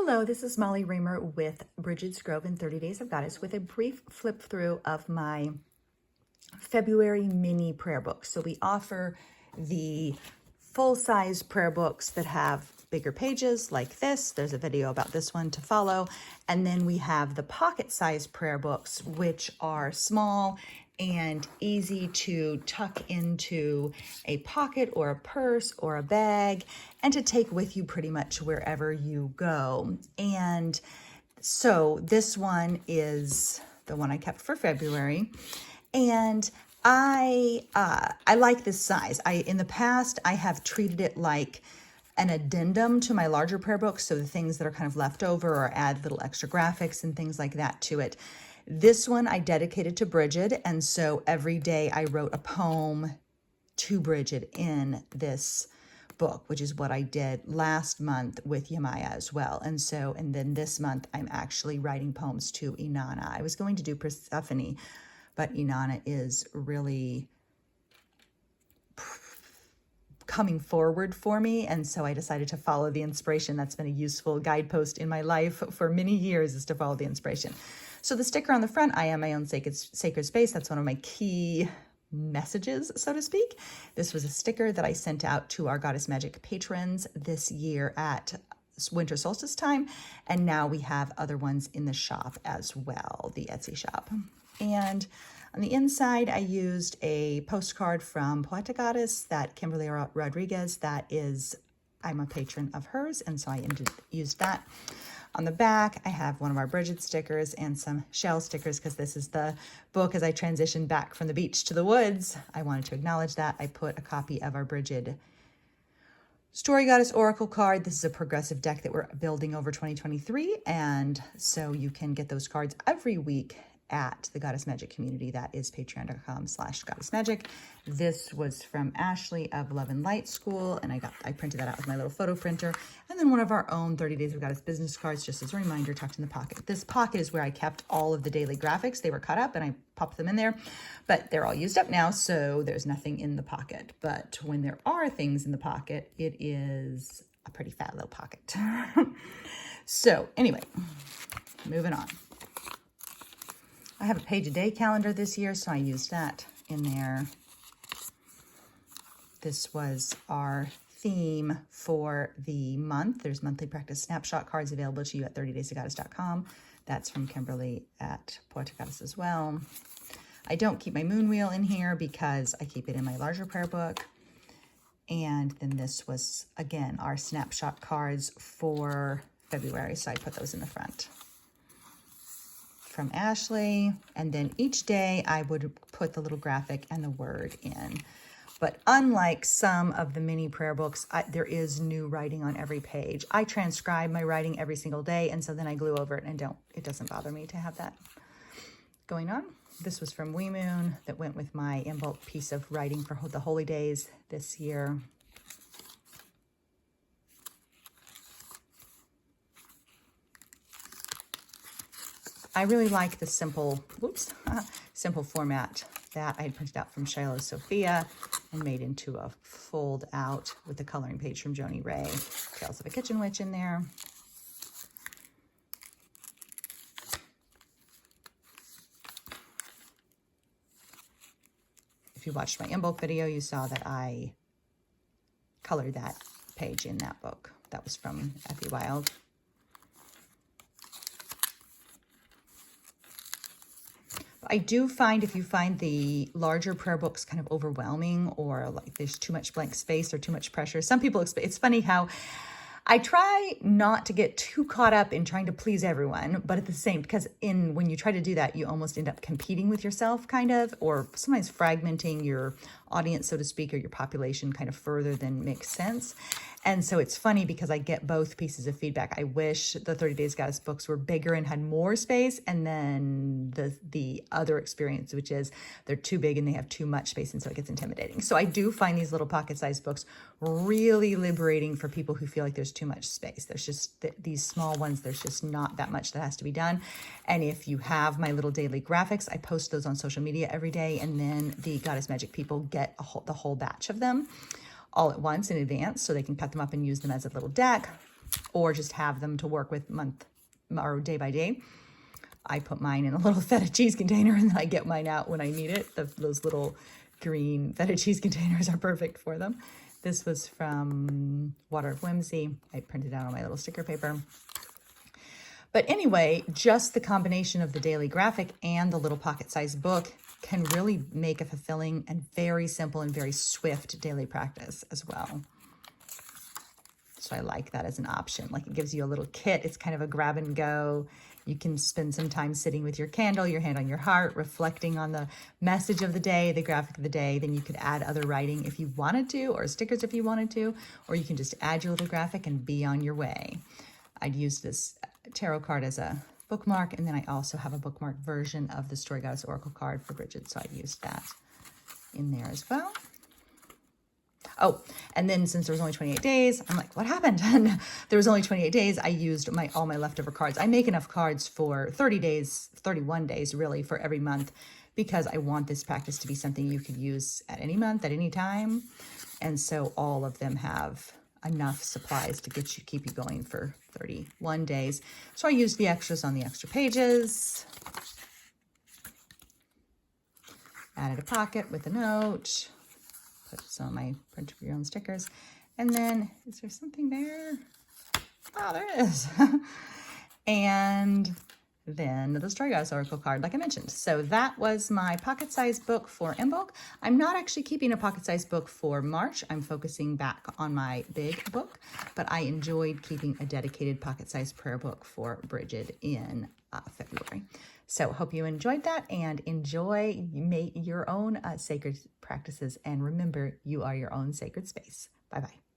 Hello, this is Molly Reamer with Bridget's Grove in 30 Days of Goddess with a brief flip through of my February mini prayer books. So we offer the full-size prayer books that have bigger pages like this. There's a video about this one to follow. And then we have the pocket-sized prayer books, which are small and easy to tuck into a pocket or a purse or a bag and to take with you pretty much wherever you go. And so this one is the one I kept for February. And I like this size. In the past, I have treated it like an addendum to my larger prayer books. So the things that are kind of left over or add little extra graphics and things like that to it. This one I dedicated to Bridget. And so every day I wrote a poem to Bridget in this book, which is what I did last month with Yamaya as well. And then this month I'm actually writing poems to Inanna. I was going to do Persephone, but Inanna is really coming forward for me. And so I decided to follow the inspiration. That's been a useful guidepost in my life for many years, is to follow the inspiration. So the sticker on the front, I am my own sacred space. That's one of my key messages, so to speak. This was a sticker that I sent out to our Goddess Magic patrons this year at winter solstice time. And now we have other ones in the shop as well, the Etsy shop. And on the inside, I used a postcard from Poetic Goddess, that Kimberly Rodriguez, I'm a patron of hers, and so I used that. On the back, I have one of our Bridget stickers and some shell stickers, because this is the book as I transitioned back from the beach to the woods. I wanted to acknowledge that. I put a copy of our Bridget Story Goddess Oracle card. This is a progressive deck that we're building over 2023, and so you can get those cards every week at the Goddess Magic community. That is patreon.com/goddessmagic. This was from Ashley of Love and Light School, and I printed that out with my little photo printer. And then one of our own 30 Days of Goddess business cards, just as a reminder, tucked in the pocket. This pocket is where I kept all of the daily graphics. They were cut up and I popped them in there, but they're all used up now, so there's nothing in the pocket. But when there are things in the pocket, it is a pretty fat little pocket. So anyway, moving on. I have a page-a-day calendar this year, so I used that in there. This was our theme for the month. There's monthly practice snapshot cards available to you at 30daysofgoddess.com. That's from Kimberly at Poetic Goddess as well. I don't keep my moon wheel in here because I keep it in my larger prayer book. And then this was, again, our snapshot cards for February, so I put those in the front. From Ashley, and then each day I would put the little graphic and the word in. But unlike some of the mini prayer books, there is new writing on every page. I transcribe my writing every single day, and so then I glue over it, and it doesn't bother me to have that going on. This was from Wee Moon that went with my in-bulk piece of writing for the Holy Days this year. I really like the simple format that I had printed out from Shiloh Sophia and made into a fold out with the coloring page from Joni Ray. Tales of a Kitchen Witch in there. If you watched my in-bulk video, you saw that I colored that page in that book. That was from Effie Wild. I do find if you find the larger prayer books kind of overwhelming, or like there's too much blank space or too much pressure. Some people, it's funny how I try not to get too caught up in trying to please everyone, but at the same, because when you try to do that, you almost end up competing with yourself kind of, or sometimes fragmenting your audience, so to speak, or your population kind of further than makes sense. And so it's funny because I get both pieces of feedback. I wish the 30 Days Goddess books were bigger and had more space. And then the other experience, which is they're too big and they have too much space. And so it gets intimidating. So I do find these little pocket-sized books really liberating for people who feel like there's too much space. There's just these small ones. There's just not that much that has to be done. And if you have my little daily graphics, I post those on social media every day. And then the Goddess Magic people get the whole batch of them all at once in advance, so they can cut them up and use them as a little deck. or just have them to work with month or day by day. I put mine in a little feta cheese container, and then I get mine out when I need it. Those little green feta cheese containers are perfect for them. This was from Water of Whimsy. I printed out on my little sticker paper. But anyway, just the combination of the daily graphic and the little pocket-sized book can really make a fulfilling and very simple and very swift daily practice as well. So I like that as an option. Like, it gives you a little kit. It's kind of a grab and go. You can spend some time sitting with your candle, your hand on your heart, reflecting on the message of the day, the graphic of the day. Then you could add other writing if you wanted to, or stickers if you wanted to, or you can just add your little graphic and be on your way. I'd use this tarot card as a bookmark, and then I also have a bookmark version of the Story Goddess Oracle card for Bridget, so I used that in there as well. Oh, and then since there was only 28 days, I'm like, what happened? And there was only 28 days. I used all my leftover cards. I make enough cards for 30 days, 31 days really, for every month, because I want this practice to be something you could use at any month, at any time. And so all of them have enough supplies to keep you going for 31 days. So I used the extras on the extra pages. Added a pocket with a note. Put some of my print your own stickers. And then, is there something there? Oh, there it is. And then the Story Goddess Oracle card, like I mentioned. So that was my pocket-sized book for in bulk. I'm not actually keeping a pocket-sized book for March. I'm focusing back on my big book, but I enjoyed keeping a dedicated pocket-sized prayer book for Bridget in February. So hope you enjoyed that, and enjoy your own sacred practices. And remember, you are your own sacred space. Bye-bye.